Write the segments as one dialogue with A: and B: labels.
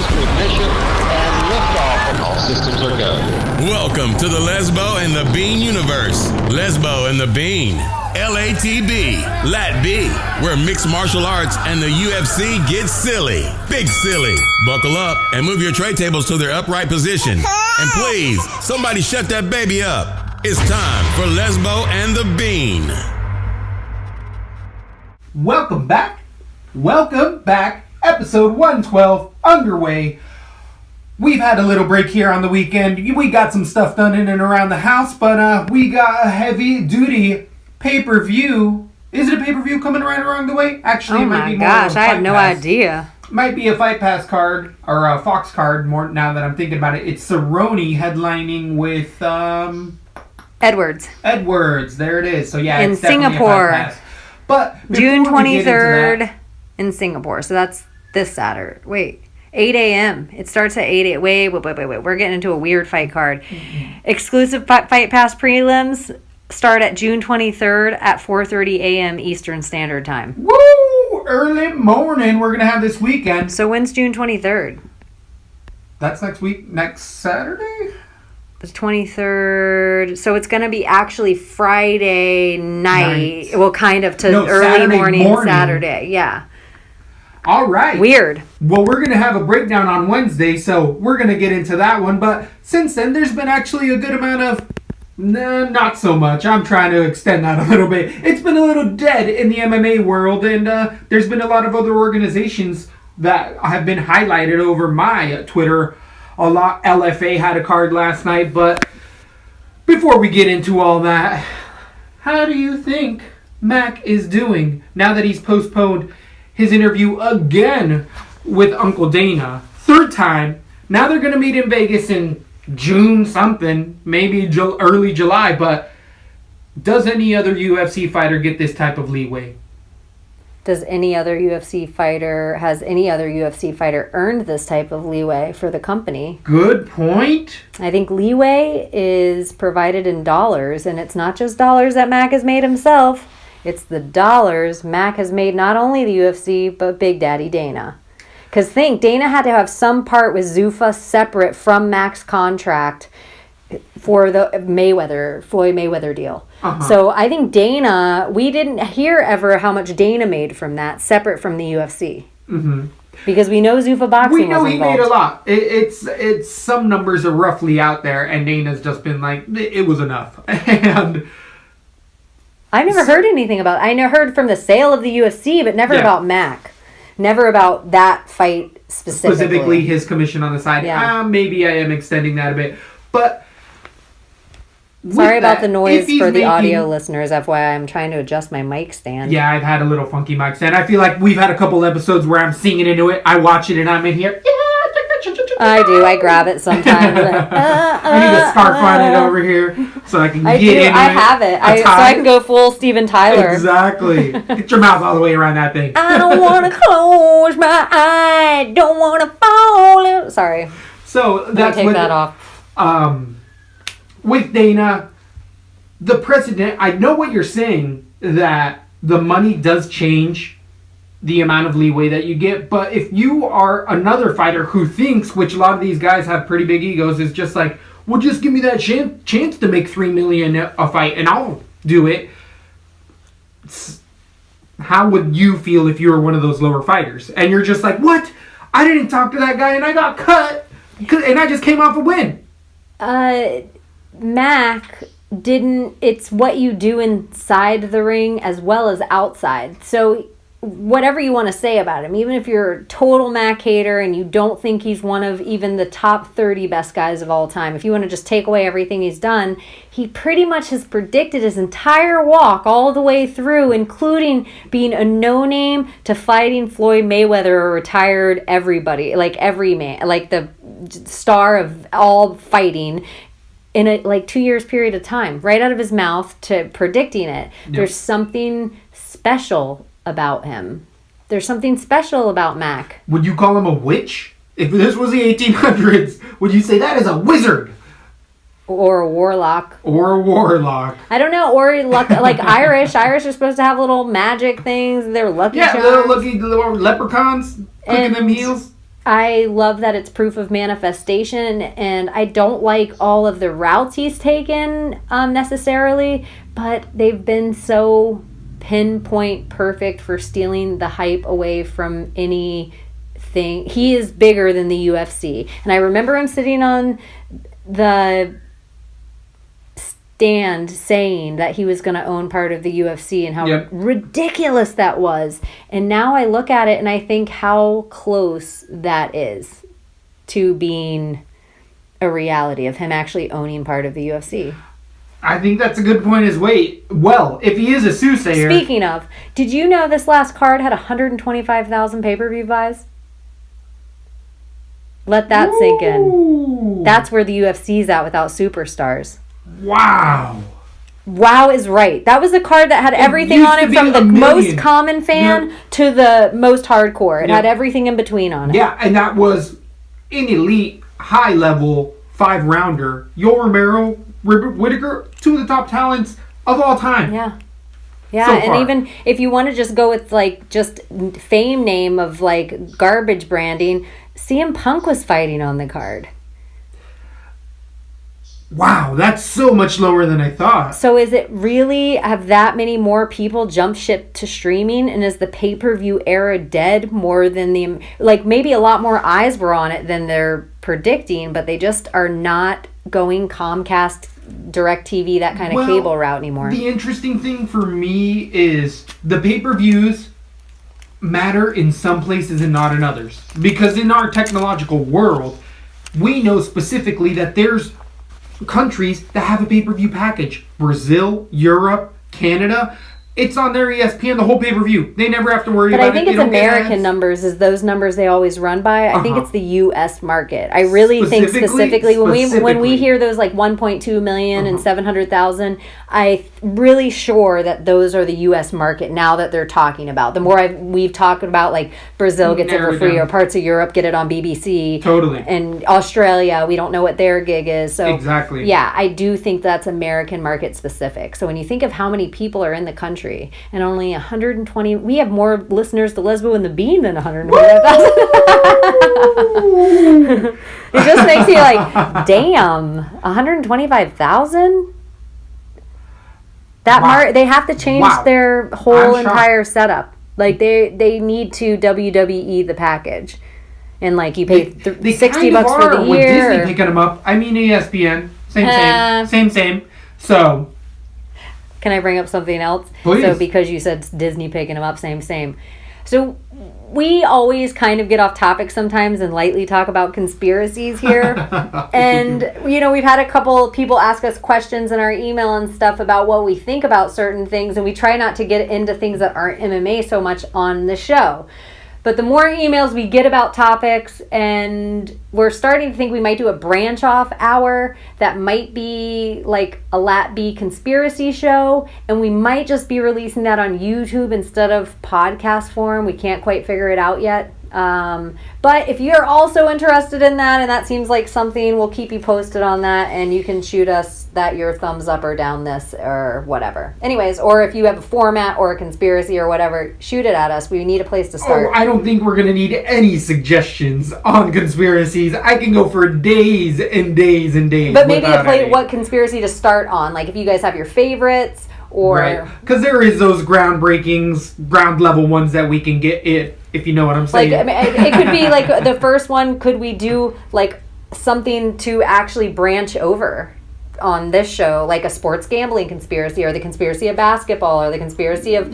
A: booster ignition, and liftoff, and all systems are go.
B: Welcome to the Lesbo and the Bean universe. Lesbo and the Bean. LaTB, LaTB, where mixed martial arts and the UFC get silly. Big silly. Buckle up and move your tray tables to their upright position. And please, somebody shut that baby up. It's time for Lesbo and the Bean.
C: Welcome back. Episode 112 underway. We've had a little break here on the weekend. We got some stuff done in and around the house, but we got a heavy-duty pay-per-view. Is it a pay-per-view coming right along the way? Actually, it might be more of a
D: I have
C: Fight
D: no
C: Pass.
D: idea.
C: Might be a Fight Pass card, or a Fox card, more now that I'm thinking about it. It's Cerrone headlining with, Edwards, there it is. So yeah,
D: in
C: it's definitely
D: Singapore.
C: a Fight Pass. But
D: June
C: before we get into
D: 23rd
C: that-
D: in Singapore. So that's this Saturday. Wait. 8 a.m. It starts at 8 a.m. Wait. We're getting into a weird fight card. Mm-hmm. Exclusive Fight Pass prelims start at June 23rd at 4:30 a.m. Eastern Standard Time.
C: Woo! Early morning we're going to have this weekend.
D: So when's June 23rd?
C: That's next week, next Saturday?
D: The 23rd. So it's going to be actually Friday night. Well, kind of to early
C: Saturday
D: morning, Saturday. Yeah.
C: All right.
D: Weird.
C: Well, we're going to have a breakdown on Wednesday, so we're going to get into that one. But since then, there's been actually a good amount of... Nah, not so much. I'm trying to extend that a little bit. It's been a little dead in the MMA world, and there's been a lot of other organizations that have been highlighted over my Twitter a lot. LFA had a card last night, but before we get into all that, how do you think Mac is doing now that he's postponed his interview again with Uncle Dana? Third time. Now they're going to meet in Vegas in June something, maybe early July, but does any other UFC fighter get this type of leeway?
D: Has any other UFC fighter earned this type of leeway for the company?
C: Good point.
D: I think leeway is provided in dollars, and it's not just dollars that Mac has made himself. It's the dollars Mac has made not only the UFC, but Big Daddy Dana. Because Dana had to have some part with Zuffa separate from Mac's contract for the Floyd Mayweather deal. Uh-huh. So I think Dana, we didn't hear ever how much Dana made from that, separate from the UFC. Mm-hmm. Because we know Zuffa boxing
C: we know
D: was
C: he
D: involved.
C: made a lot. It's some numbers are roughly out there, and Dana's just been like, it was enough. And
D: I never heard anything about it. I heard from the sale of the UFC, but never about Mac. Never about that fight specifically.
C: Specifically his commission on the side.
D: Yeah.
C: Maybe I am extending that a bit. But
D: sorry about the noise for the audio listeners, FYI. I'm trying to adjust my mic stand.
C: Yeah, I've had a little funky mic stand. I feel like we've had a couple episodes where I'm singing into it. I watch it and I'm in here.
D: I do. I grab it sometimes.
C: I need a scarf on it over here so I can get into it.
D: I have it. So I can go full Steven Tyler.
C: Exactly. Get your mouth all the way around that thing.
D: I don't want to close my eye. Don't want to fall in. Sorry.
C: So that's
D: take that off.
C: With Dana, the precedent, I know what you're saying, that the money does change the amount of leeway that you get, but if you are another fighter who thinks, which a lot of these guys have pretty big egos, is just like, well, just give me that chance to make $3 million a fight and I'll do it. How would you feel if you were one of those lower fighters and you're just like, what? I didn't talk to that guy and I got cut and I just came off a win.
D: Mac didn't. It's what you do inside the ring as well as outside. So whatever you want to say about him, even if you're a total Mac hater and you don't think he's one of even the top 30 best guys of all time, if you want to just take away everything he's done, he pretty much has predicted his entire walk all the way through, including being a no-name to fighting Floyd Mayweather, a retired everybody, like every man, like the star of all fighting, in a 2 years period of time, right out of his mouth to predicting it. Yep. There's something special about him. There's something special about Mac.
C: Would you call him a witch? If this was the 1800s, would you say that is a wizard?
D: Or a warlock.
C: Or a warlock.
D: I don't know. Or like Irish. Irish are supposed to have little magic things. They're lucky charms.
C: Little leprechauns cooking them meals.
D: I love that it's proof of manifestation, and I don't like all of the routes he's taken necessarily, but they've been so pinpoint perfect for stealing the hype away from anything. He is bigger than the UFC. And I remember him sitting on the stand saying that he was going to own part of the UFC and how ridiculous that was. And now I look at it and I think how close that is to being a reality of him actually owning part of the UFC.
C: I think that's a good point as well. If he is a soothsayer.
D: Speaking of, did you know this last card had 125,000 pay-per-view buys? Let that sink in. That's where the UFC's at without superstars.
C: Wow.
D: Wow is right. That was the card that had everything on it, from the most common fan to the most hardcore. It had everything in between on it.
C: Yeah, and that was an elite, high-level 5-rounder. Yoel Romero, Whittaker, 2 of the top talents of all time.
D: Yeah. Yeah, and even if you want to just go with, like, just fame name of, like, garbage branding, CM Punk was fighting on the card.
C: Wow, that's so much lower than I thought.
D: So is it really, have that many more people jump ship to streaming, and is the pay-per-view era dead more than the, like, maybe a lot more eyes were on it than they're predicting, but they just are not going Comcast, DirecTV, that kind of cable route anymore.
C: The interesting thing for me is the pay-per-views matter in some places and not in others. Because in our technological world, we know specifically that there's countries that have a pay-per-view package. Brazil, Europe, Canada. It's on their ESPN, the whole pay-per-view. They never have to worry about it.
D: But I think it's American numbers is those numbers they always run by. I think it's the U.S. market. I really think specifically when we hear those like 1.2 million and 700,000, I'm really sure that those are the U.S. market now that they're talking about. The more we've talked about, like, Brazil gets it for free or parts of Europe get it on BBC.
C: Totally.
D: And Australia, we don't know what their gig is. So
C: exactly.
D: Yeah, I do think that's American market specific. So when you think of how many people are in the country, and only 120, we have more listeners to Lesbo and the Bean than 125,000. It just makes you like, damn, 125,000? That they have to change their whole entire setup. Like they need to WWE the package. And like you pay $60 for the year.
C: With Disney picking them up. I mean ESPN. Same. So
D: can I bring up something else?
C: Please.
D: So because you said Disney picking them up, same. So we always kind of get off topic sometimes and lightly talk about conspiracies here. And, you know, we've had a couple people ask us questions in our email and stuff about what we think about certain things. And we try not to get into things that aren't MMA so much on the show. But the more emails we get about topics, and we're starting to think we might do a branch off hour that might be like a LaTB conspiracy show, and we might just be releasing that on YouTube instead of podcast form. We can't quite figure it out yet. But if you're also interested in that, and that seems like something, we'll keep you posted on that, and you can shoot us that your thumbs up or down this or whatever. Anyways, or if you have a format or a conspiracy or whatever, shoot it at us. We need a place to start.
C: I don't think we're going to need any suggestions on conspiracies. I can go for days and days and days.
D: But maybe what conspiracy to start on. Like if you guys have your favorites or...
C: Right. Because there is those ground level ones that we can get if you know what I'm saying.
D: Like, I mean, it could be like the first one, could we do like something to actually branch over on this show, like a sports gambling conspiracy or the conspiracy of basketball or the conspiracy of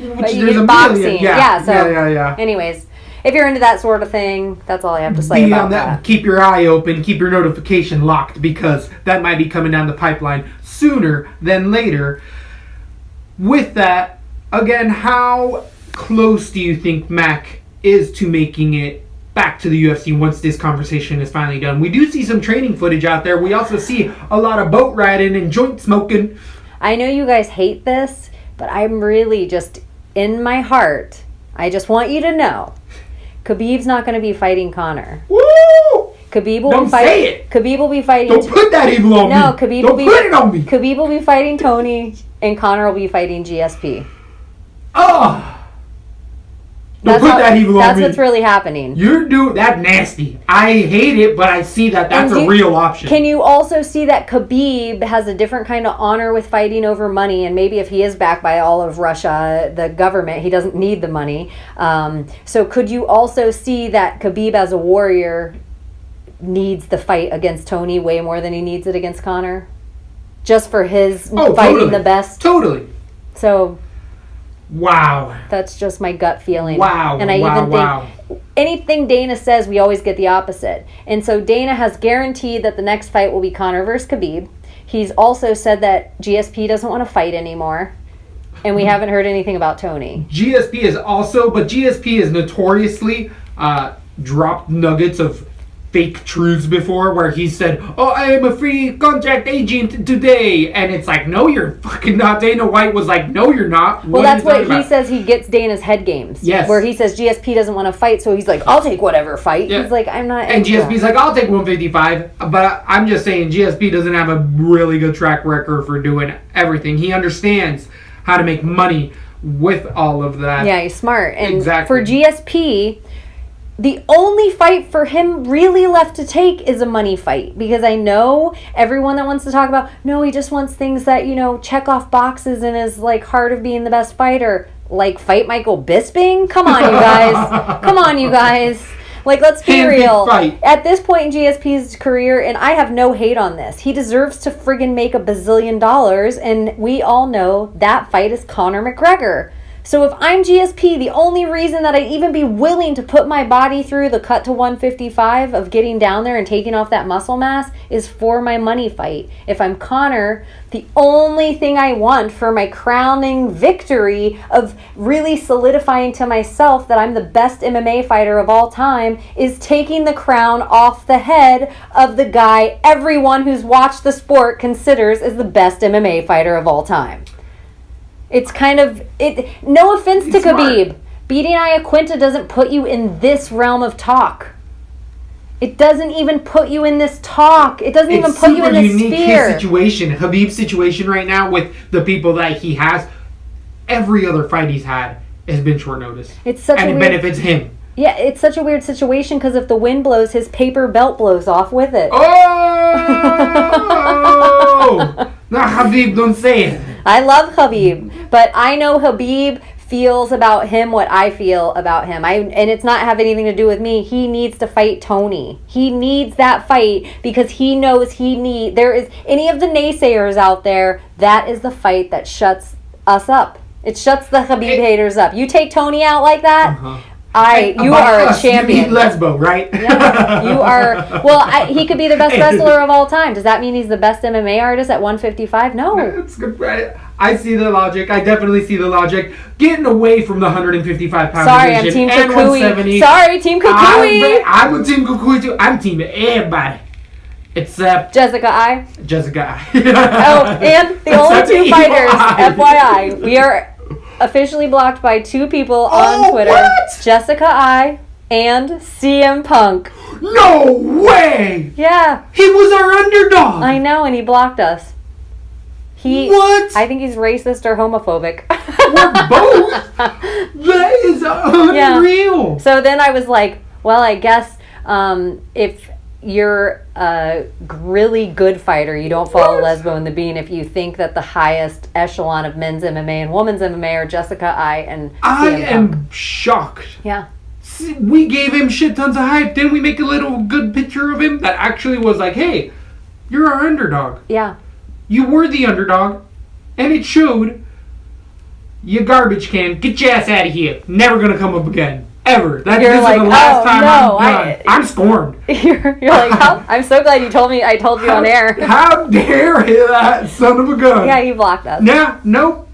D: boxing. Yeah. Anyways, if you're into that sort of thing, that's all I have to say about that.
C: Keep your eye open, keep your notification locked, because that might be coming down the pipeline sooner than later. With that, again, how close do you think Mac is to making it back to the UFC once this conversation is finally done? We do see some training footage out there. We also see a lot of boat riding and joint smoking.
D: I know you guys hate this, but I'm really just, in my heart, I just want you to know, Khabib's not going to be fighting Conor.
C: Woo!
D: Khabib will be fighting...
C: Don't put that evil on me.
D: No, Khabib
C: Don't put it on me.
D: Khabib will be fighting Tony, and Conor will be fighting GSP.
C: Oh! Don't put that evil on
D: That's
C: me.
D: what's really happening.
C: You're doing that nasty. I hate it, but I see that that's a real option.
D: Can you also see that Khabib has a different kind of honor with fighting over money? And maybe if he is backed by all of Russia, the government, he doesn't need the money. So could you also see that Khabib as a warrior needs the fight against Tony way more than he needs it against Conor? Just for his fighting the best?
C: Totally.
D: So...
C: Wow.
D: That's just my gut feeling.
C: Wow.
D: And I even think anything Dana says, we always get the opposite. And so Dana has guaranteed that the next fight will be Conor versus Khabib. He's also said that GSP doesn't want to fight anymore. And we haven't heard anything about Tony.
C: GSP is notoriously dropped nuggets of fake truths before, where he said, "Oh, I am a free contract agent today," and it's like, no, you're fucking not. Dana White was like, no, you're not.
D: Well, that's what he says. He gets Dana's head games.
C: Yes.
D: Where he says GSP doesn't want to fight, so he's like, I'll take whatever fight.
C: Yeah.
D: He's like, I'm not.
C: And GSP's like, I'll take 155. But I'm just saying, GSP doesn't have a really good track record for doing everything. He understands how to make money with all of that.
D: Yeah, he's smart. And
C: exactly.
D: For GSP, the only fight for him really left to take is a money fight. Because I know everyone that wants to talk about, no, he just wants things that, check off boxes and is like heart of being the best fighter. Like fight Michael Bisping? Come on, you guys. Come on, you guys. Like, let's be real.
C: Fight.
D: At this point in GSP's career, and I have no hate on this, he deserves to friggin' make $1 bazillion, and we all know that fight is Conor McGregor. So if I'm GSP, the only reason that I'd even be willing to put my body through the cut to 155 of getting down there and taking off that muscle mass is for my money fight. If I'm Conor, the only thing I want for my crowning victory of really solidifying to myself that I'm the best MMA fighter of all time is taking the crown off the head of the guy everyone who's watched the sport considers is the best MMA fighter of all time. It's kind of no offense to Khabib. Smart. Beating Iaquinta doesn't put you in this realm of talk. It doesn't even put you in this talk. It doesn't even put you in this sphere.
C: His situation, Khabib's situation right now with the people that he has, every other fight he's had has been short notice.
D: It
C: benefits him.
D: Yeah, it's such a weird situation because if the wind blows, his paper belt blows off with it.
C: Oh! No, Khabib, don't say it.
D: I love Khabib, but I know Khabib feels about him what I feel about him. And it's not have anything to do with me. He needs to fight Tony. He needs that fight because he knows there is any of the naysayers out there, that is the fight that shuts us up. It shuts the Khabib haters up. You take Tony out like that, you are a champion.
C: You mean Lesbo, right?
D: Yeah, you are. Well, he could be the best wrestler of all time. Does that mean he's the best MMA artist at 155? No.
C: That's good. I see the logic. I definitely see the logic. Getting away from the 155-pound
D: Sorry,
C: division.
D: I'm Team Kukui. Sorry, Team Kukui.
C: I'm with Team Kukui too. I'm Team everybody. Except
D: Jessica I. And the only two fighters, FYI, we are officially blocked by two people on Twitter.
C: What?
D: Jessica I and CM Punk.
C: No way!
D: Yeah.
C: He was our underdog.
D: I know, and he blocked us.
C: What?
D: I think he's racist or homophobic.
C: We're both? That is unreal.
D: Yeah. So then I was like, well, I guess if you're a really good fighter, you don't follow Lesbo and the Bean if you think that the highest echelon of men's MMA and women's MMA are Jessica I and CM
C: I am
D: Punk.
C: shocked.
D: Yeah.
C: We gave him shit tons of hype. Didn't we make a little good picture of him that actually was like, hey, you're our underdog.
D: Yeah.
C: You were the underdog, and it showed. You garbage can. Get your ass out of here. Never gonna come up again. Ever. This is the last time I'm done. I'm scorned.
D: You're like, I'm so glad you told me. I told you on air.
C: How dare that son of a gun?
D: Yeah, he blocked us.
C: Yeah, nope.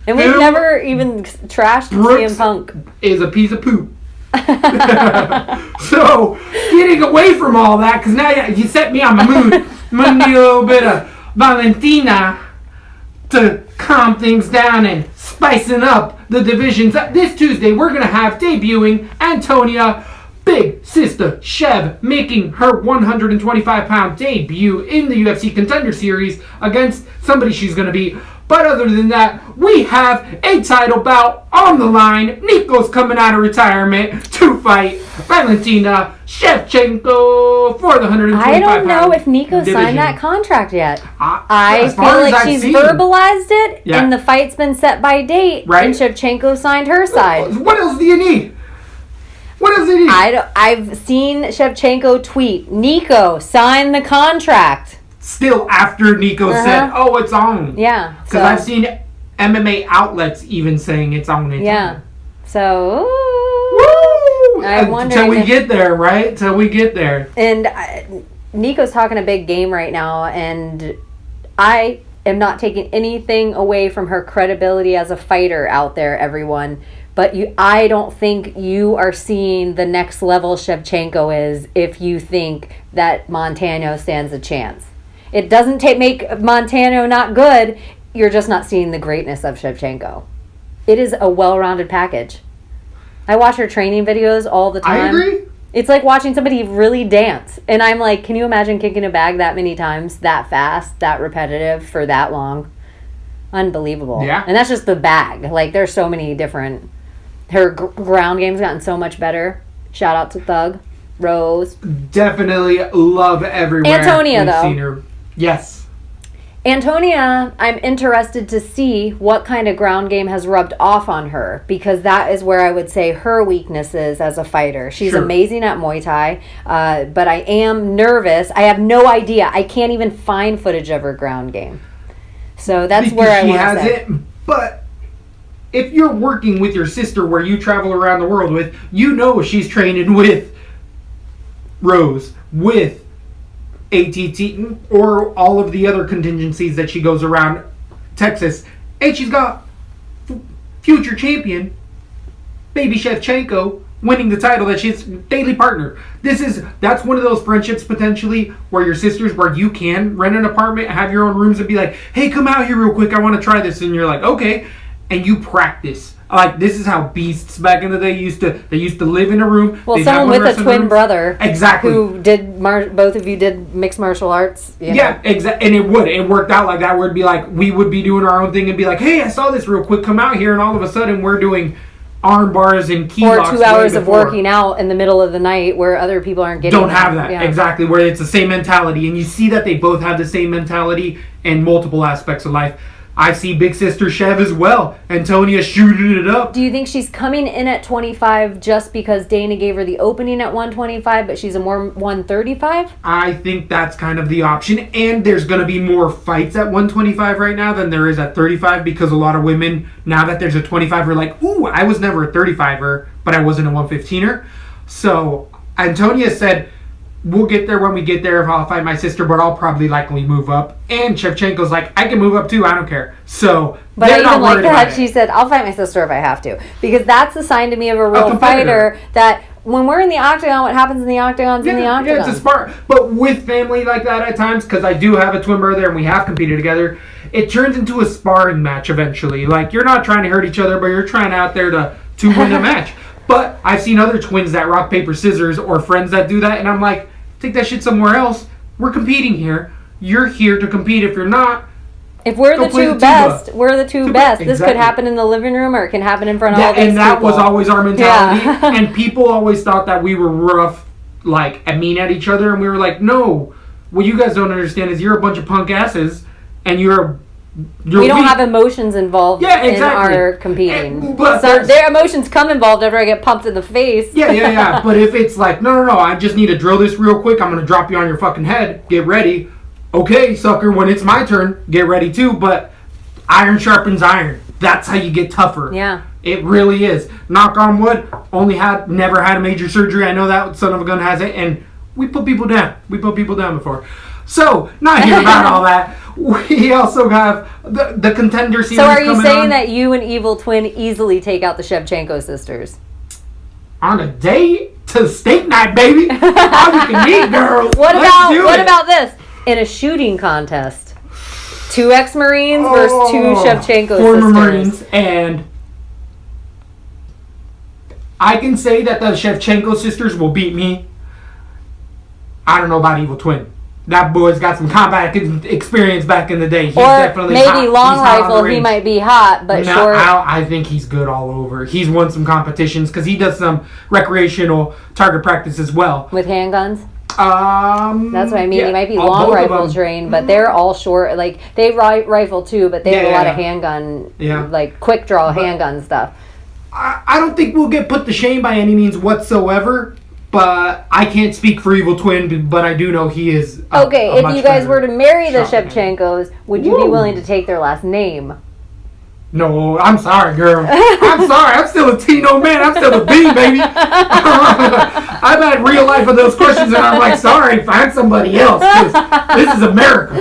D: And we've never even trashed CM Punk.
C: Is a piece of poop. So, getting away from all that, because now you set me on my mood. I'm going to need a little bit of Valentina to calm things down and spicing up the divisions. This Tuesday, we're going to have debuting Antonia Big Sister Shev making her 125-pound debut in the UFC Contender Series against somebody she's going to be But other than that, we have a title bout on the line. Nico's coming out of retirement to fight Valentina Shevchenko for the 125
D: I don't know if Nico
C: division.
D: signed that contract yet. I
C: as
D: feel
C: far as
D: like
C: I've
D: she's
C: seen.
D: verbalized it,
C: Yeah.
D: and the fight's been set by date,
C: Right.
D: and Shevchenko signed her side.
C: What else do you need? What else do you need?
D: I've seen Shevchenko tweet, Nico, sign the contract.
C: Still after Nico said, "Oh, it's on."
D: Yeah.
C: Because I've seen MMA outlets even saying it's on.
D: Yeah. So,
C: Woo!
D: I wonder
C: Till we get there, right? Till we get there.
D: And Nico's talking a big game right now, and I am not taking anything away from her credibility as a fighter out there, everyone. But I don't think you are seeing the next level Shevchenko is if you think that Montano stands a chance. It doesn't make Montano not good. You're just not seeing the greatness of Shevchenko. It is a well-rounded package. I watch her training videos all the time.
C: I agree.
D: It's like watching somebody really dance. And I'm like, can you imagine kicking a bag that many times, that fast, that repetitive, for that long? Unbelievable.
C: Yeah.
D: And that's just the bag. Like, there's so many different... Her ground game's gotten so much better. Shout out to Thug. Rose.
C: Definitely love everywhere.
D: Antonia,
C: we've
D: though.
C: Seen her. Yes.
D: Antonia, I'm interested to see what kind of ground game has rubbed off on her, because that is where I would say her weakness is as a fighter. She's
C: Sure.
D: amazing at Muay Thai, but I am nervous. I have no idea. I can't even find footage of her ground game. So that's
C: Because
D: where I
C: she
D: want
C: has
D: to say.
C: it. But if you're working with your sister where you travel around the world with, you know she's training with Rose, with ATT, or all of the other contingencies that she goes around Texas. And she's got future champion, baby Shevchenko, winning the title that she's daily partner. That's one of those friendships potentially where your sisters, where you can rent an apartment, have your own rooms, and be like, hey, come out here real quick, I want to try this. And you're like, okay. And you practice. Like, this is how beasts back in the day used to live in a room.
D: Well,
C: They'd
D: someone
C: have one
D: with a
C: wrestling
D: twin
C: room.
D: brother.
C: Exactly.
D: Who did, both of you did mixed martial arts. You know.
C: Yeah, exactly. And it worked out like that, where it'd be like, we would be doing our own thing and be like, hey, I saw this real quick, come out here. And all of a sudden we're doing arm bars and key
D: Or
C: locks
D: 2
C: way
D: hours of
C: before.
D: working out in the middle of the night where other people aren't getting
C: Don't have that.
D: Yeah.
C: Exactly, where it's the same mentality. And you see that they both have the same mentality in multiple aspects of life. I see big sister Chev as well. Antonia shooting it up.
D: Do you think she's coming in at 25 just because Dana gave her the opening at 125, but she's a more 135?
C: I think that's kind of the option. And there's going to be more fights at 125 right now than there is at 35, because a lot of women, now that there's a 25er, like, ooh, I was never a 35er, but I wasn't a 115er. So Antonia said, we'll get there when we get there if I'll fight my sister, but I'll probably likely move up. And Shevchenko's like, I can move up too, I don't care. So
D: But
C: they're
D: I
C: not
D: even like
C: worried about
D: that
C: it.
D: she said, I'll fight my sister if I have to. Because that's a sign to me of a real
C: competitor.
D: fighter, that when we're in the octagon, what happens in the octagon's in the octagon.
C: Yeah, it's a spar. But with family like that at times, because I do have a twin brother and we have competed together, it turns into a sparring match eventually. Like, you're not trying to hurt each other, but you're trying out there to win a match. But I've seen other twins that rock, paper, scissors, or friends that do that, and I'm like, take that shit somewhere else. We're competing here. You're here to compete. If you're not,
D: If we're
C: Go
D: the
C: play
D: two
C: the
D: best,
C: tuba.
D: we're the two
C: Tuba,
D: best. This could
C: exactly.
D: happen in the living room, or it can happen in front of all these
C: and that
D: people.
C: was always our mentality.
D: Yeah.
C: And people always thought that we were rough, like, and mean at each other, and we were like, no. What you guys don't understand is you're a bunch of punk asses, and you're
D: we don't
C: weak.
D: have emotions involved
C: Yeah,
D: in
C: exactly.
D: our competing.
C: But
D: So
C: there's-
D: their emotions come involved after I get pumped in the face.
C: Yeah. But if it's like, no, I just need to drill this real quick. I'm going to drop you on your fucking head. Get ready. Okay, sucker, when it's my turn, get ready too. But iron sharpens iron. That's how you get tougher.
D: Yeah.
C: It really is. Knock on wood, never had a major surgery. I know that son of a gun has it. And we put people down. We put people down before. So, not here about all that. We also have the contender series
D: So are you
C: coming
D: saying
C: on.
D: that you and Evil Twin easily take out the Shevchenko sisters?
C: On a date to steak night, baby. All you can eat, girl.
D: What
C: Let's do it.
D: about this? In a shooting contest. 2 ex-Marines versus 2 Shevchenko
C: former
D: sisters.
C: Marines, and I can say that the Shevchenko sisters will beat me. I don't know about Evil Twin. that boy's got some combat experience back in the day. He's
D: or
C: definitely
D: maybe
C: hot.
D: long
C: He's hot on the
D: rifle, he
C: range.
D: might be hot, but
C: No,
D: short.
C: I think he's good all over. He's won some competitions because he does some recreational target practice as well.
D: With handguns? That's what I mean.
C: Yeah,
D: He might be
C: both
D: long
C: of
D: rifle
C: them.
D: trained, but they're all short. Like, they rifle too, but they have a lot of handgun, like quick draw handgun stuff.
C: I don't think we'll get put to shame by any means whatsoever, but I can't speak for Evil Twin, but I do know he is
D: Okay, if you guys were to marry the
C: shot
D: Shevchenkos, would you be willing to take their last name?
C: No, I'm sorry, girl. I'm sorry. I'm still a Tino man. I'm still a B, baby. I've had real life of those questions, and I'm like, sorry, find somebody else, because this is America.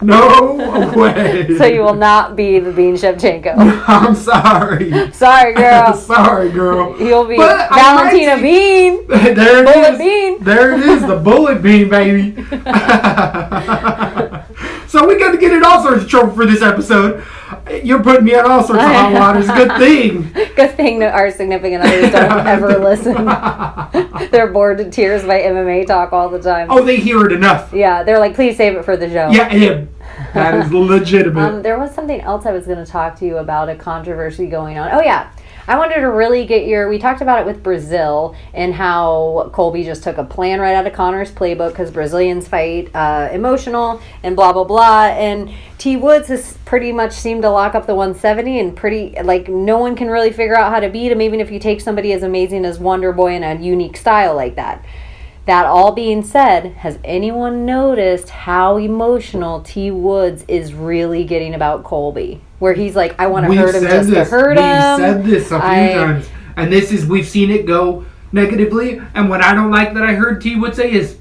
C: No way.
D: So you will not be the Bean Shevchenko.
C: I'm sorry.
D: Sorry, girl.
C: Sorry, girl.
D: You'll be
C: But I might
D: Valentina
C: say-
D: Bean.
C: There it
D: Bullet
C: is.
D: bean.
C: There it is, the bullet bean, baby. So we got to get in all sorts of trouble for this episode. You're putting me on all sorts of hot waters. Good thing.
D: Good thing that our significant others don't ever listen. They're bored to tears by MMA talk all the time.
C: Oh, they hear it enough.
D: Yeah, they're like, please save it for the show.
C: Yeah, that is legitimate.
D: There was something else I was going to talk to you about, a controversy going on. Oh, yeah. I wanted to really get we talked about it with Brazil and how Colby just took a plan right out of Conor's playbook because Brazilians fight emotional and blah, blah, blah. And T. Woods has pretty much seemed to lock up the 170 and no one can really figure out how to beat him, even if you take somebody as amazing as Wonder Boy in a unique style like that. That all being said, has anyone noticed how emotional T. Woods is really getting about Colby? Where he's like, I want to hurt him just to hurt him.
C: We've said this a few times. And we've seen it go negatively. And what I don't like that I heard T. Wood say is,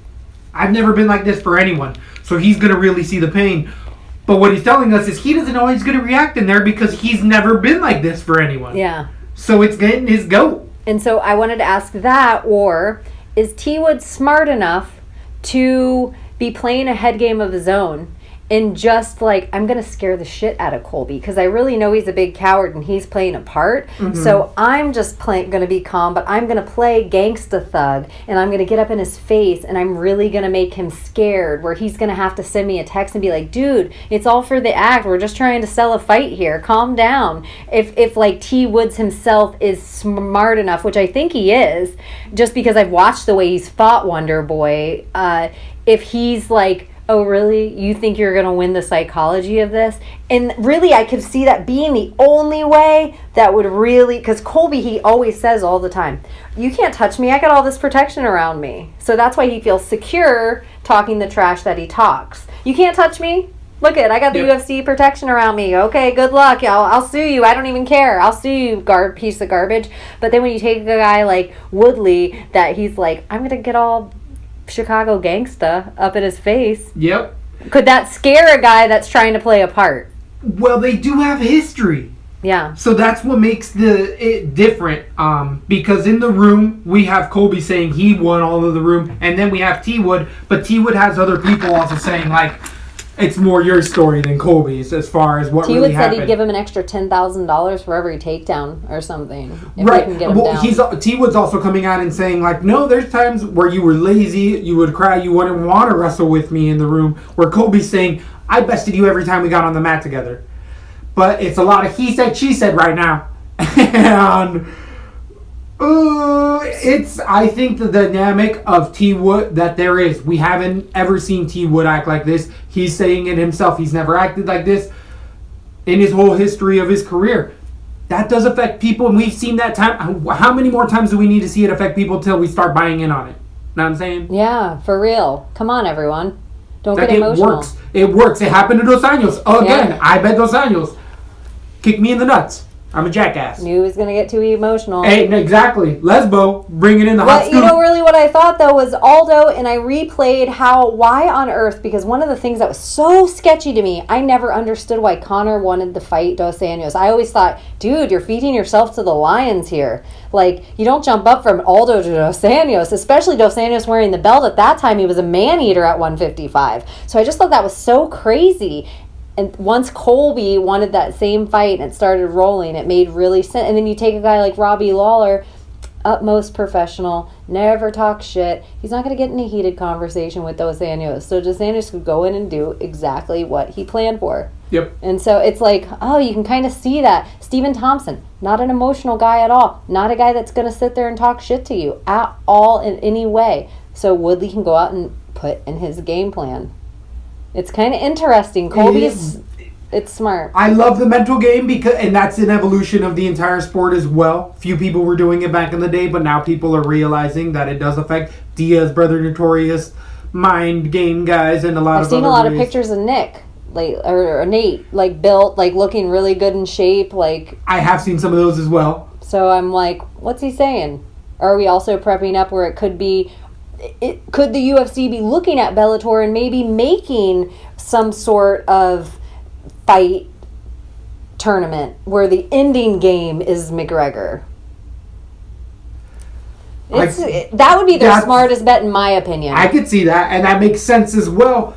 C: I've never been like this for anyone. So he's going to really see the pain. But what he's telling us is he doesn't know how he's going to react in there because he's never been like this for anyone.
D: Yeah.
C: So it's getting his goat.
D: And so I wanted to ask that, or is T. Wood smart enough to be playing a head game of his own and just like, I'm going to scare the shit out of Colby because I really know he's a big coward and he's playing a part. Mm-hmm. So I'm just going to be calm, but I'm going to play gangsta thug and I'm going to get up in his face and I'm really going to make him scared where he's going to have to send me a text and be like, dude, it's all for the act. We're just trying to sell a fight here. Calm down. If like T. Woods himself is smart enough, which I think he is, just because I've watched the way he's fought Wonder Boy, if he's like, oh, really? You think you're going to win the psychology of this? And really, I could see that being the only way that would really... Because Colby, he always says all the time, you can't touch me. I got all this protection around me. So that's why he feels secure talking the trash that he talks. You can't touch me? Look I got the UFC protection around me. Okay, good luck. I'll sue you. I don't even care. I'll sue you, piece of garbage. But then when you take a guy like Woodley, that he's like, I'm going to get all Chicago gangsta up in his face.
C: Yep.
D: Could that scare a guy that's trying to play a part?
C: Well, they do have history.
D: Yeah.
C: So that's what makes it different. Because in the room, we have Colby saying he won all of the room, and then we have T. Wood, but T. Wood has other people also saying, like, it's more your story than Colby's as far as what really happened.
D: T. Wood said he'd give him an extra $10,000 for every takedown or something. If
C: Right.
D: we can get him down.
C: T. Wood's also coming out and saying, like, no, there's times where you were lazy, you would cry, you wouldn't want to wrestle with me in the room, where Colby's saying, I bested you every time we got on the mat together. But it's a lot of he said, she said right now. And I think the dynamic of T. Wood that there is. We haven't ever seen T. Wood act like this. He's saying it himself. He's never acted like this in his whole history of his career. That does affect people, and we've seen that time. How many more times do we need to see it affect people until we start buying in on it? Know what I'm saying?
D: Yeah, for real. Come on, everyone. Don't
C: Like,
D: get emotional.
C: It works. It works. It happened to Dos Anjos. Again,
D: Yeah.
C: I bet Dos Anjos. Kick me in the nuts. I'm a jackass.
D: Knew he was going to get too emotional.
C: Hey, exactly. Lesbo, bringing in the hot
D: Well,
C: scoop.
D: you know, really what I thought, though, was Aldo, and I replayed why on earth, because one of the things that was so sketchy to me, I never understood why Conor wanted to fight Dos Anjos. I always thought, dude, you're feeding yourself to the lions here. Like, you don't jump up from Aldo to Dos Anjos, especially Dos Anjos wearing the belt. At that time, he was a man-eater at 155. So I just thought that was so crazy. And once Colby wanted that same fight and it started rolling, it made really sense. And then you take a guy like Robbie Lawler, utmost professional, never talk shit. He's not going to get in a heated conversation with Dos Anjos. So Dos Anjos could go in and do exactly what he planned for.
C: Yep.
D: And so it's like, oh, you can kind of see that. Stephen Thompson, not an emotional guy at all. Not a guy that's going to sit there and talk shit to you at all in any way. So Woodley can go out and put in his game plan. It's kind of interesting. Colby's, it's smart.
C: I love the mental game and that's an evolution of the entire sport as well. Few people were doing it back in the day, but now people are realizing that it does affect Diaz, Brother Notorious, mind game guys, and a lot
D: I've
C: of
D: seen
C: other
D: a lot of
C: ways.
D: pictures of Nick, like or Nate, like built, like looking really good in shape, like.
C: I have seen some of those as well.
D: So I'm like, what's he saying? Are we also prepping up where it could be? Could the UFC be looking at Bellator and maybe making some sort of fight tournament where the ending game is McGregor? That would be their smartest bet, in my opinion.
C: I could see that, and that makes sense as well.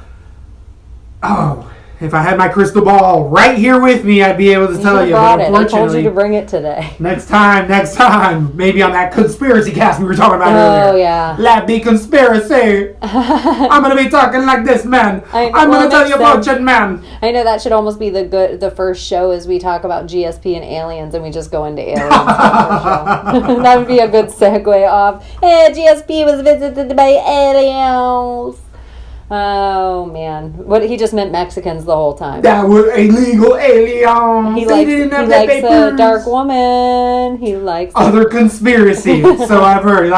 C: Oh, if I had my crystal ball right here with me, I'd be able to tell you.
D: Brought
C: But
D: it. I told
C: unfortunately,
D: you to bring it today.
C: next time, maybe on that conspiracy cast we were talking about earlier.
D: Oh, yeah.
C: LaTB conspiracy. I'm going to be talking like this, man. I'm going to tell you about it, man.
D: I know that should almost be the first show as we talk about GSP and aliens and we just go into aliens. That would be a good segue off. Hey, GSP was visited by aliens. Oh, man. What, he just meant Mexicans the whole time.
C: That was illegal aliens.
D: He
C: They didn't have
D: likes
C: papers.
D: a dark woman. He likes
C: other conspiracies. So I've heard.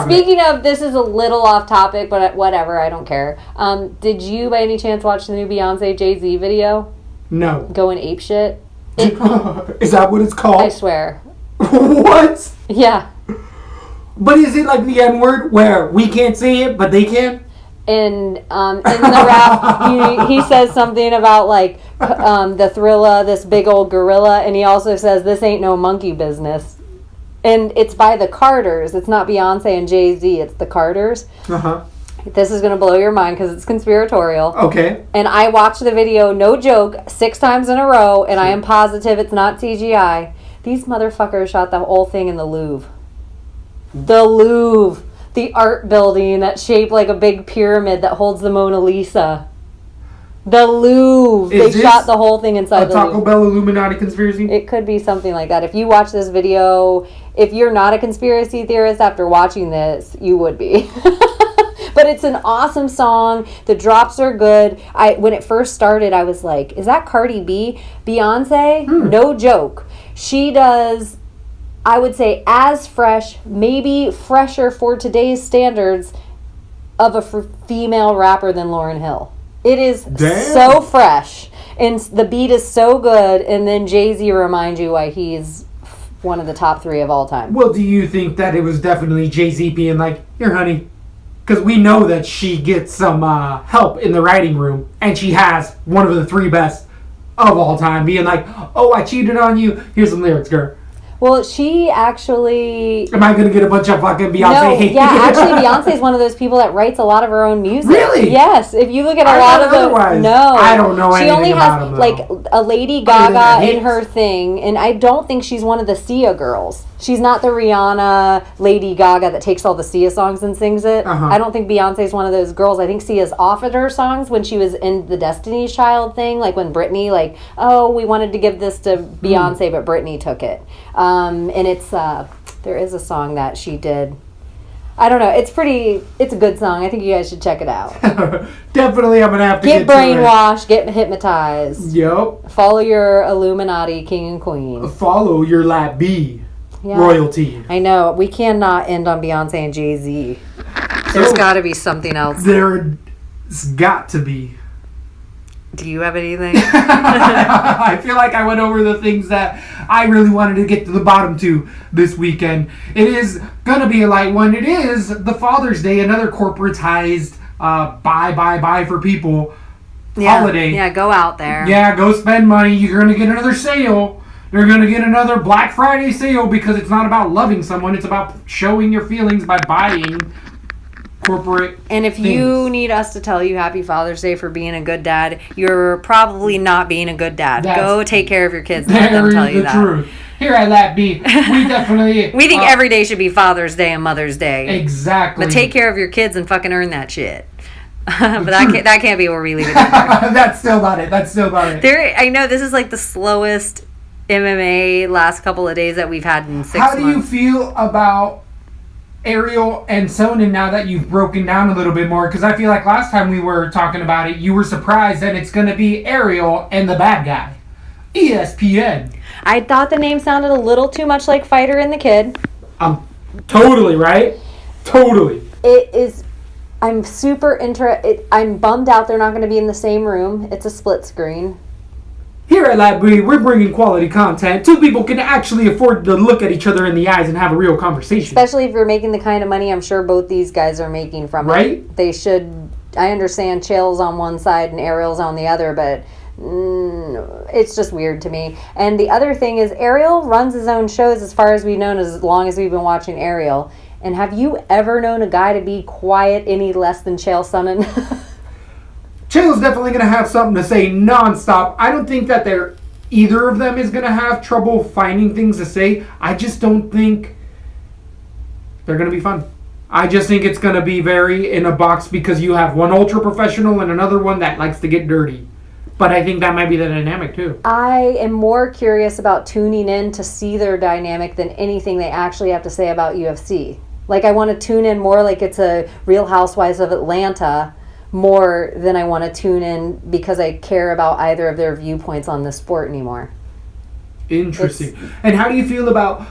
D: Speaking of, this is a little off topic, but whatever, I don't care. Did you, by any chance, watch the new Beyonce Jay-Z video?
C: No.
D: Going ape shit?
C: Is that what it's called?
D: I swear.
C: What?
D: Yeah.
C: But is it like the N-word where we can't say it, but they can?
D: And in the rap, he says something about like the Thrilla, this big old gorilla, and he also says this ain't no monkey business. And it's by the Carters. It's not Beyonce and Jay-Z. It's the Carters.
C: Uh-huh.
D: This is going to blow your mind because it's conspiratorial.
C: Okay.
D: And I watched the video, no joke, 6 times in a row, and I am positive it's not CGI. These motherfuckers shot the whole thing in the Louvre. The Louvre. The art building that's shaped like a big pyramid that holds the Mona Lisa. The Louvre. They shot the whole thing inside the Louvre.
C: Taco Bell Illuminati conspiracy?
D: It could be something like that. If you watch this video, if you're not a conspiracy theorist after watching this, you would be. But it's an awesome song. The drops are good. When it first started, I was like, is that Cardi B? Beyonce? No joke. She does, I would say, as fresh, maybe fresher for today's standards of a female rapper than Lauryn Hill. It is so fresh. And the beat is so good. And then Jay-Z reminds you why he's one of the top 3 of all time.
C: Well, do you think that it was definitely Jay-Z being like, here, honey? Because we know that she gets some help in the writing room. And she has one of the 3 best of all time being like, oh, I cheated on you. Here's some lyrics, girl.
D: Well, she actually...
C: Am I going to get a bunch of fucking Beyonce hate?
D: Yeah, actually, Beyonce is one of those people that writes a lot of her own music.
C: Really?
D: Yes. If you look at a lot of the... No.
C: I don't know anything
D: about
C: She only has,
D: like, a Lady Gaga in her thing, and I don't think she's one of the Sia girls. She's not the Rihanna, Lady Gaga that takes all the Sia songs and sings it.
C: Uh-huh.
D: I don't think Beyonce's one of those girls. I think Sia's offered her songs when she was in the Destiny's Child thing, like when Britney, like, oh, we wanted to give this to Beyonce, but Britney took it. And it's, there is a song that she did. I don't know. It's a good song. I think you guys should check it out.
C: Definitely, I'm going to have to
D: get brainwashed, get hypnotized.
C: Yep.
D: Follow your Illuminati king and queen.
C: Follow your LaTB. Yeah. Royalty.
D: I know. We cannot end on Beyonce and Jay-Z. There's got to be something else.
C: There's got to be.
D: Do you have anything?
C: I feel like I went over the things that I really wanted to get to the bottom to this weekend. It is going to be a light one. It is the Father's Day, another corporatized buy for people holiday.
D: Yeah, go out there.
C: Yeah, go spend money. You're going to get another sale. You're going to get another Black Friday sale because it's not about loving someone. It's about showing your feelings by buying corporate
D: And if you need us to tell you Happy Father's Day for being a good dad, you're probably not being a good dad. Go take care of your kids and let them tell you that. Truth.
C: here at LaTB, we definitely...
D: We think every day should be Father's Day and Mother's Day.
C: Exactly.
D: But take care of your kids and fucking earn that shit. But that can't be where we leave it.
C: That's still not it.
D: I know this is like the slowest MMA last couple of days that we've had in 6 months.
C: How do you feel about Ariel and Sonnen now that you've broken down a little bit more? Because I feel like last time we were talking about it, you were surprised that it's going to be Ariel and the bad guy. ESPN.
D: I thought the name sounded a little too much like Fighter and the Kid.
C: Totally, right? Totally.
D: It is... I'm super I'm bummed out they're not going to be in the same room. It's a split screen.
C: Here at LaTB, we're bringing quality content. Two people can actually afford to look at each other in the eyes and have a real conversation.
D: Especially if you're making the kind of money I'm sure both these guys are making from it.
C: Right?
D: They should... I understand Chael's on one side and Ariel's on the other, but it's just weird to me. And the other thing is Ariel runs his own shows as far as we've known, as long as we've been watching Ariel. And have you ever known a guy to be quiet any less than Chael Sonnen?
C: Chael's definitely going to have something to say nonstop. I don't think that either of them is going to have trouble finding things to say. I just don't think they're going to be fun. I just think it's going to be very in a box because you have one ultra professional and another one that likes to get dirty. But I think that might be the dynamic too.
D: I am more curious about tuning in to see their dynamic than anything they actually have to say about UFC. Like, I want to tune in more like it's a Real Housewives of Atlanta more than I want to tune in because I care about either of their viewpoints on the sport anymore.
C: Interesting. And how do you feel about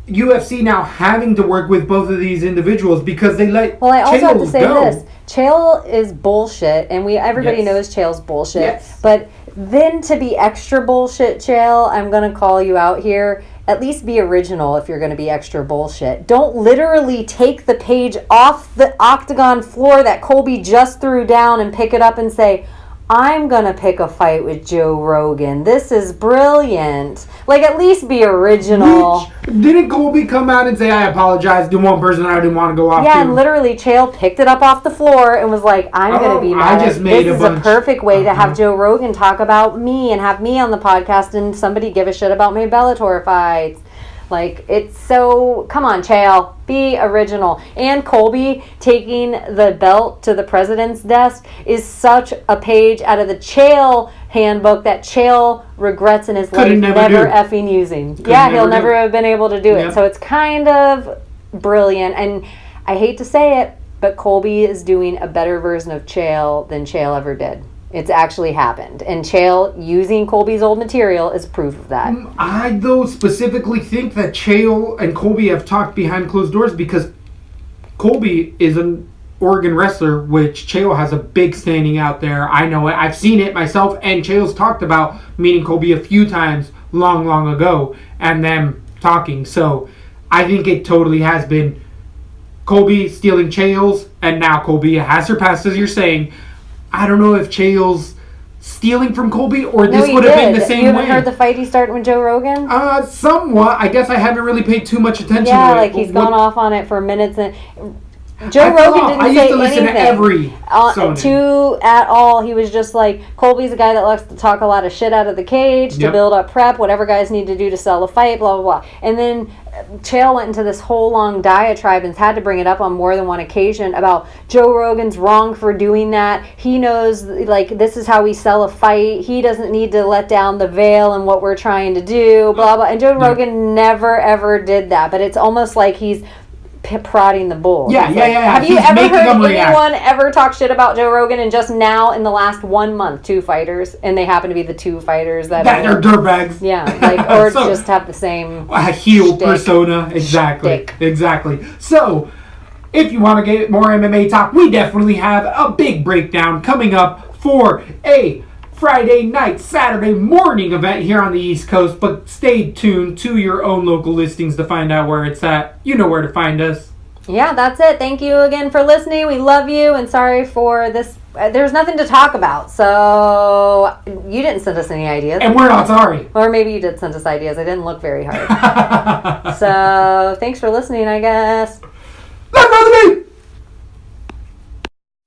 C: UFC now having to work with both of these individuals because they let
D: Well, I also have to say
C: go.
D: this. Chael is bullshit, and everybody knows Chael's bullshit.
C: Yes.
D: But then to be extra bullshit, Chael, I'm going to call you out here. At least be original if you're going to be extra bullshit. Don't literally take the page off the octagon floor that Colby just threw down and pick it up and say, I'm going to pick a fight with Joe Rogan. This is brilliant. Like, at least be original.
C: Didn't Colby come out and say, I apologize to one person I didn't want to go off to?
D: Yeah, and literally Chael picked it up off the floor and was like, I'm going to be mad. This is a perfect way to have Joe Rogan talk about me and have me on the podcast and somebody give a shit about my Bellator fights. Like, it's so... Come on, Chael. Be original. And Colby taking the belt to the president's desk is such a page out of the Chael handbook that Chael regrets in his life never effing using. He'll never have been able to do it. So it's kind of brilliant. And I hate to say it, but Colby is doing a better version of Chael than Chael ever did. It's actually happened. And Chael using Colby's old material is proof of that.
C: I, though, specifically think that Chael and Colby have talked behind closed doors because Colby is an Oregon wrestler, which Chael has a big standing out there. I know it. I've seen it myself. And Chael's talked about meeting Colby a few times long, long ago and them talking. So I think it totally has been Colby stealing Chael's, and now Colby has surpassed, as you're saying. I don't know if Chael's stealing from Colby or this would have been the same way.
D: You haven't heard the fight he started with Joe Rogan?
C: Somewhat. I guess I haven't really paid too much attention to it.
D: Yeah, like he's gone off on it for minutes. And Joe Rogan didn't say anything. I used to listen to every at all. He was just like, Colby's a guy that likes to talk a lot of shit out of the cage to build up prep, whatever guys need to do to sell a fight, blah, blah, blah. And then Chael went into this whole long diatribe and had to bring it up on more than one occasion about Joe Rogan's wrong for doing that. He knows, like, this is how we sell a fight. He doesn't need to let down the veil and what we're trying to do, blah, blah. And Joe Rogan never, ever did that. But it's almost like he's prodding the bull.
C: Yeah.
D: Have you ever heard anyone ever talk shit about Joe Rogan? And just now, in the last 1 month, 2 fighters, and they happen to be the 2 fighters that
C: are dirtbags.
D: Yeah, like, or so, just have the same
C: heel persona. Exactly. So, if you want to get more MMA talk, we definitely have a big breakdown coming up for a Friday night, Saturday morning event here on the East Coast, but stay tuned to your own local listings to find out where it's at. You know where to find us.
D: Yeah, that's it. Thank you again for listening. We love you, and sorry for this. There's nothing to talk about, so you didn't send us any ideas.
C: And we're not sorry.
D: Or maybe you did send us ideas. I didn't look very hard. So, thanks for listening, I guess.
C: Let's go to the beat!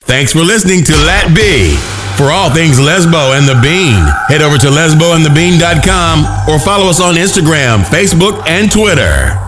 B: Thanks for listening to LaTB. For all things Lesbo and the Bean, head over to lesboandthebean.com or follow us on Instagram, Facebook, and Twitter.